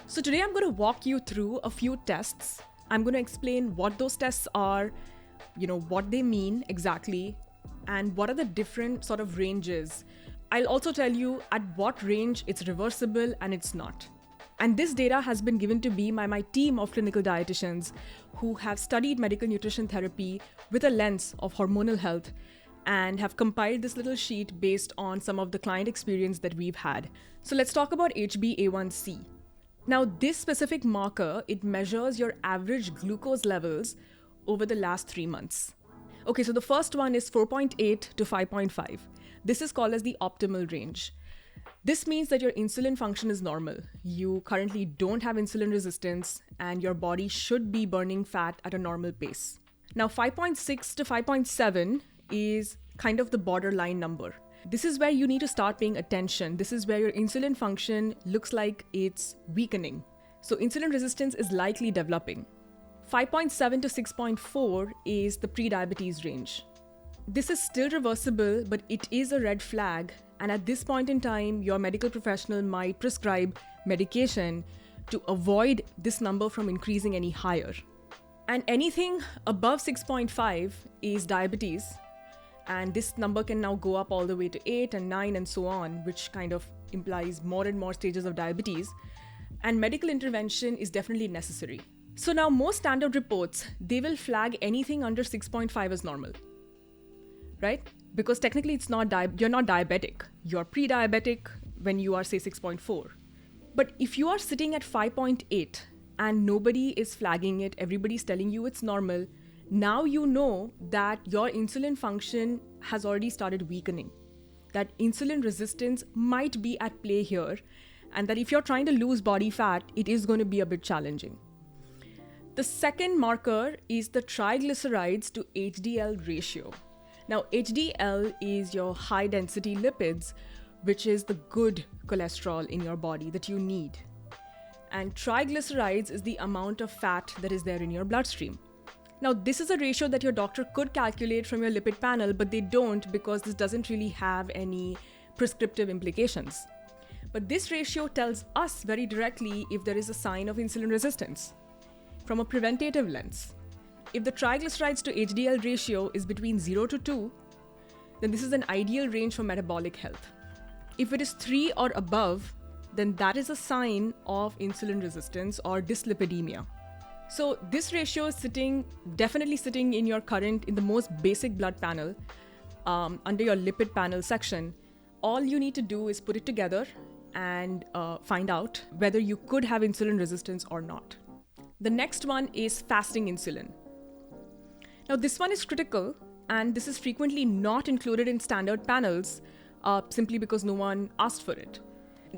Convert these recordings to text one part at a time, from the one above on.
So today I'm going to walk you through a few tests. I'm going to explain what those tests are, what they mean exactly, and what are the different sort of ranges. I'll also tell you at what range it's reversible and it's not. And this data has been given to me by my team of clinical dietitians who have studied medical nutrition therapy with a lens of hormonal health and have compiled this little sheet based on some of the client experience that we've had. So let's talk about HbA1c. Now, this specific marker, it measures your average glucose levels over the last 3 months. Okay, so the first one is 4.8 to 5.5. This is called as the optimal range. This means that your insulin function is normal. You currently don't have insulin resistance and your body should be burning fat at a normal pace. Now, 5.6 to 5.7 is kind of the borderline number. This is where you need to start paying attention. This is where your insulin function looks like it's weakening. So insulin resistance is likely developing. 5.7 to 6.4 is the pre-diabetes range. This is still reversible, but it is a red flag. And at this point in time, your medical professional might prescribe medication to avoid this number from increasing any higher. And anything above 6.5 is diabetes. And this number can now go up all the way to 8 and 9 and so on, which kind of implies more and more stages of diabetes. And medical intervention is definitely necessary. So now most standard reports, they will flag anything under 6.5 as normal, right? Because technically you're not diabetic. You're pre-diabetic when you are, say, 6.4. But if you are sitting at 5.8 and nobody is flagging it, everybody's telling you it's normal, now you know that your insulin function has already started weakening, that insulin resistance might be at play here, and that if you're trying to lose body fat, it is going to be a bit challenging. The second marker is the triglycerides to HDL ratio. Now, HDL is your high density lipids, which is the good cholesterol in your body that you need. And triglycerides is the amount of fat that is there in your bloodstream. Now, this is a ratio that your doctor could calculate from your lipid panel, but they don't because this doesn't really have any prescriptive implications. But this ratio tells us very directly if there is a sign of insulin resistance from a preventative lens. If the triglycerides to HDL ratio is between 0 to 2, then this is an ideal range for metabolic health. If it is 3 or above, then that is a sign of insulin resistance or dyslipidemia. So this ratio is definitely sitting in the most basic blood panel, under your lipid panel section. All you need to do is put it together and find out whether you could have insulin resistance or not. The next one is fasting insulin. Now this one is critical, and this is frequently not included in standard panels simply because no one asked for it.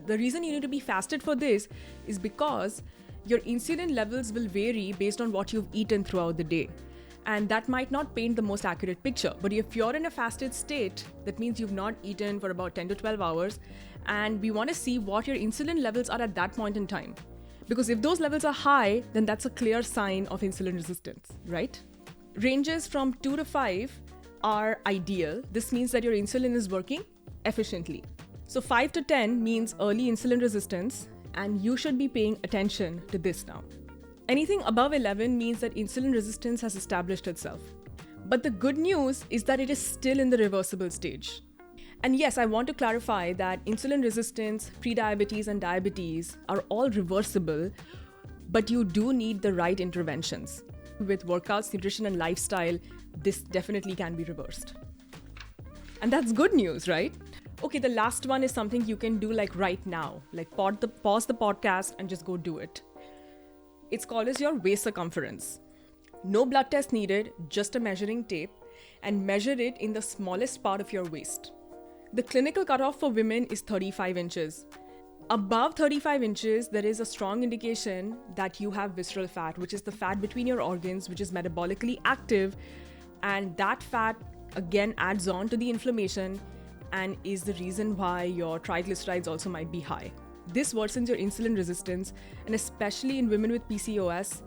The reason you need to be fasted for this is because your insulin levels will vary based on what you've eaten throughout the day. And that might not paint the most accurate picture. But if you're in a fasted state, that means you've not eaten for about 10 to 12 hours. And we want to see what your insulin levels are at that point in time. Because if those levels are high, then that's a clear sign of insulin resistance, right? Ranges from 2 to 5 are ideal. This means that your insulin is working efficiently. So 5 to 10 means early insulin resistance, and you should be paying attention to this now. Anything above 11 means that insulin resistance has established itself. But the good news is that it is still in the reversible stage. And yes, I want to clarify that insulin resistance, prediabetes, and diabetes are all reversible, but you do need the right interventions. With workouts, nutrition, and lifestyle, this definitely can be reversed. And that's good news, right? Okay, the last one is something you can do like right now, like pause the podcast and just go do it. It's called as your waist circumference. No blood test needed, just a measuring tape, and measure it in the smallest part of your waist. The clinical cutoff for women is 35 inches. Above 35 inches, there is a strong indication that you have visceral fat, which is the fat between your organs, which is metabolically active, and that fat again adds on to the inflammation and is the reason why your triglycerides also might be high. This worsens your insulin resistance, and especially in women with PCOS,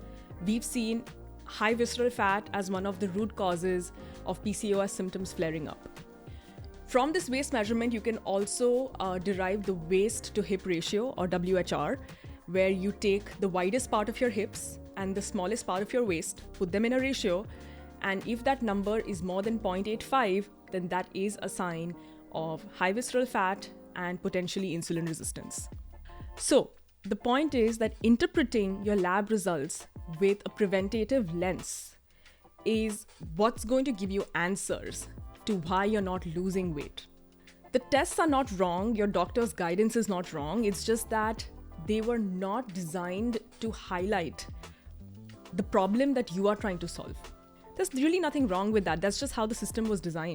we've seen high visceral fat as one of the root causes of PCOS symptoms flaring up. From this waist measurement, you can also derive the waist to hip ratio, or WHR, where you take the widest part of your hips and the smallest part of your waist, put them in a ratio, and if that number is more than 0.85, then that is a sign of high visceral fat and potentially insulin resistance. So, the point is that interpreting your lab results with a preventative lens is what's going to give you answers to why you're not losing weight. The tests are not wrong, your doctor's guidance is not wrong, it's just that they were not designed to highlight the problem that you are trying to solve. There's really nothing wrong with that, that's just how the system was designed.